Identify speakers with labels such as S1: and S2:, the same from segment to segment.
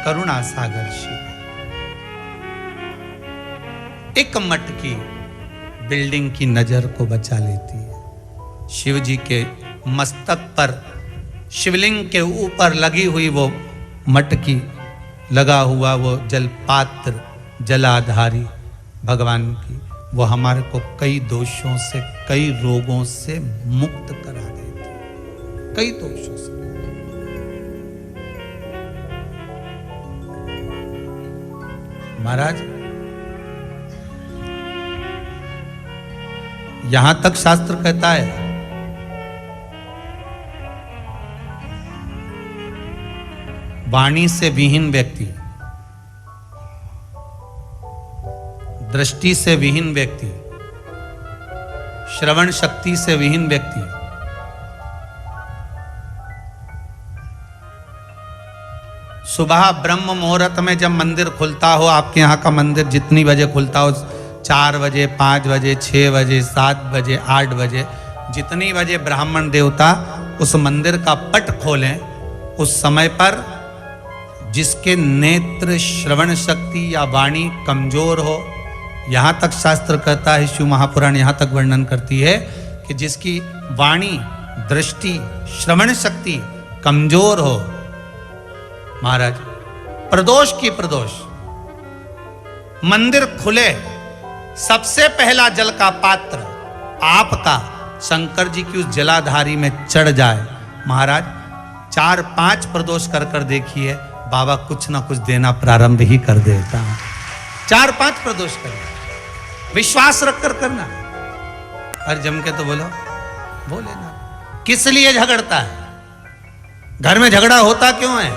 S1: करुणा सागर शिव। एक मट की बिल्डिंग की नजर को बचा लेती है। शिव जी के मस्तक पर शिवलिंग के ऊपर लगी हुई वो मटकी, लगा हुआ वो जलपात्र, जलाधारी भगवान की, वो हमारे को कई दोषों से, कई रोगों से मुक्त करा देती है, कई दोषों से। महाराज, यहां तक शास्त्र कहता है वाणी से विहीन व्यक्ति, दृष्टि से विहीन व्यक्ति, श्रवण शक्ति से विहीन व्यक्ति, सुबह ब्रह्म मुहूर्त में जब मंदिर खुलता हो, आपके यहाँ का मंदिर जितनी बजे खुलता हो, 4 बजे, 5 बजे, 6 बजे, 7 बजे, 8 बजे, जितनी बजे ब्राह्मण देवता उस मंदिर का पट खोलें, उस समय पर जिसके नेत्र, श्रवण शक्ति या वाणी कमजोर हो, यहाँ तक शास्त्र कहता है, शिव महापुराण यहाँ तक वर्णन करती है कि जिसकी वाणी, दृष्टि, श्रवण शक्ति कमजोर हो, महाराज, प्रदोष की प्रदोष, मंदिर खुले, सबसे पहला जल का पात्र आपका शंकर जी की उस जलाधारी में चढ़ जाए, महाराज 4-5 प्रदोष कर देखिए, बाबा कुछ ना कुछ देना प्रारंभ ही कर देता है। 4-5 प्रदोष करना, विश्वास रखकर करना। और जम के तो बोलो, बोले ना, किस लिए झगड़ता है? घर में झगड़ा होता क्यों है?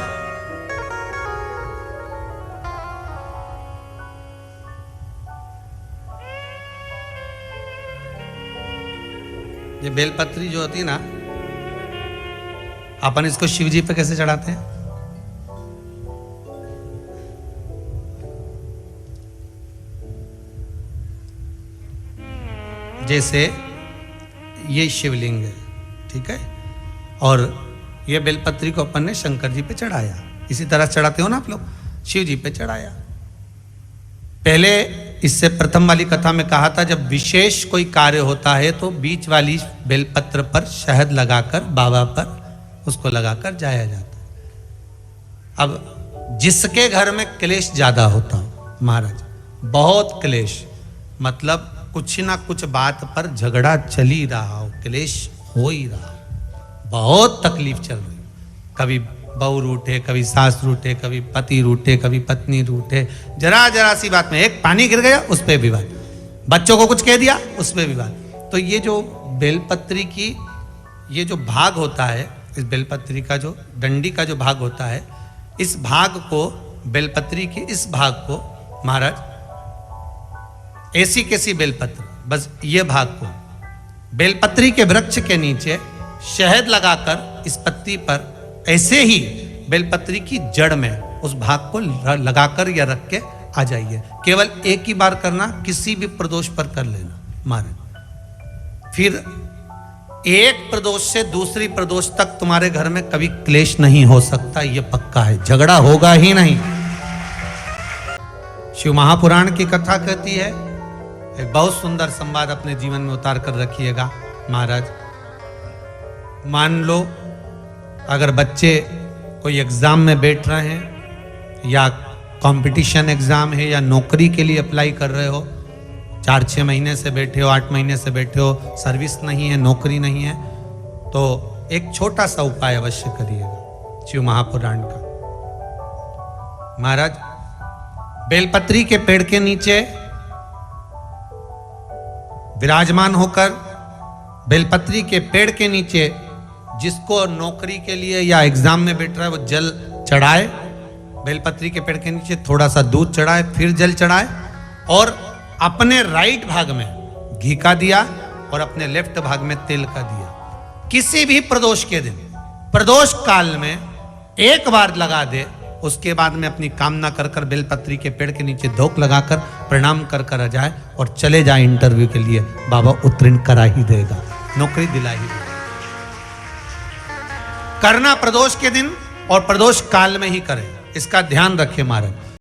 S1: ये बेलपत्री जो होती है ना, अपन इसको शिव जी पे कैसे चढ़ाते हैं? जैसे ये शिवलिंग है, ठीक है, और ये बेलपत्री को अपन ने शंकर जी पे चढ़ाया, इसी तरह चढ़ाते हो ना आप लोग, शिव जी पे चढ़ाया। पहले इससे प्रथम वाली कथा में कहा था, जब विशेष कोई कार्य होता है तो बीच वाली बेलपत्र पर शहद लगाकर, बाबा पर उसको लगाकर जाया जाता है। अब जिसके घर में क्लेश ज्यादा होता हो, महाराज, बहुत क्लेश, मतलब कुछ ना कुछ बात पर झगड़ा चल ही रहा हो, क्लेश हो ही रहा हो, बहुत तकलीफ चल रही, कभी बहू रूठे, कभी सास रूठे, कभी पति रूठे, कभी पत्नी रूठे, जरा सी बात में एक पानी गिर गया उस पे विवाद, बच्चों को कुछ कह दिया उस पे विवाद। तो ये जो बेलपत्री की ये जो भाग होता है, इस बेलपत्री का जो डंडी का जो भाग होता है, इस भाग को, बेलपत्री के इस भाग को, महाराज, ऐसी कैसी बेलपत्र, बस ये भाग को बेलपत्री के वृक्ष के नीचे शहद लगाकर इस पत्ती पर ऐसे ही बेलपत्री की जड़ में उस भाग को लगाकर या रख के आ जाइए। केवल एक ही बार करना, किसी भी प्रदोष पर कर लेना महाराज। फिर एक प्रदोष से दूसरी प्रदोष तक तुम्हारे घर में कभी क्लेश नहीं हो सकता, ये पक्का है, झगड़ा होगा ही नहीं। शिव महापुराण की कथा कहती है, एक बहुत सुंदर संवाद अपने जीवन में उतार कर रखिएगा महाराज। मान लो अगर बच्चे कोई एग्जाम में बैठ रहे हैं, या कंपटीशन एग्जाम है, या नौकरी के लिए अप्लाई कर रहे हो, 4-6 महीने से बैठे हो, 8 महीने से बैठे हो, सर्विस नहीं है, नौकरी नहीं है, तो एक छोटा सा उपाय अवश्य करिएगा शिव महापुराण का। महाराज, बेलपत्री के पेड़ के नीचे विराजमान होकर, बेलपत्री के पेड़ के नीचे जिसको नौकरी के लिए या एग्जाम में बैठ रहा है वो जल चढ़ाए, बेलपत्री के पेड़ के नीचे थोड़ा सा दूध चढ़ाए, फिर जल चढ़ाए, और अपने राइट भाग में घी का दिया और अपने लेफ्ट भाग में तेल का दिया। किसी भी प्रदोष के दिन, प्रदोष काल में एक बार लगा दे, उसके बाद में अपनी कामना कर कर बेलपत्री के पेड़ के नीचे धोख लगाकर प्रणाम कर कर आ जाए और चले जाए इंटरव्यू के लिए, बाबा उत्तीर्ण करा ही देगा, नौकरी दिला ही देगा। करना प्रदोष के दिन और प्रदोष काल में ही करें, इसका ध्यान रखे महाराज।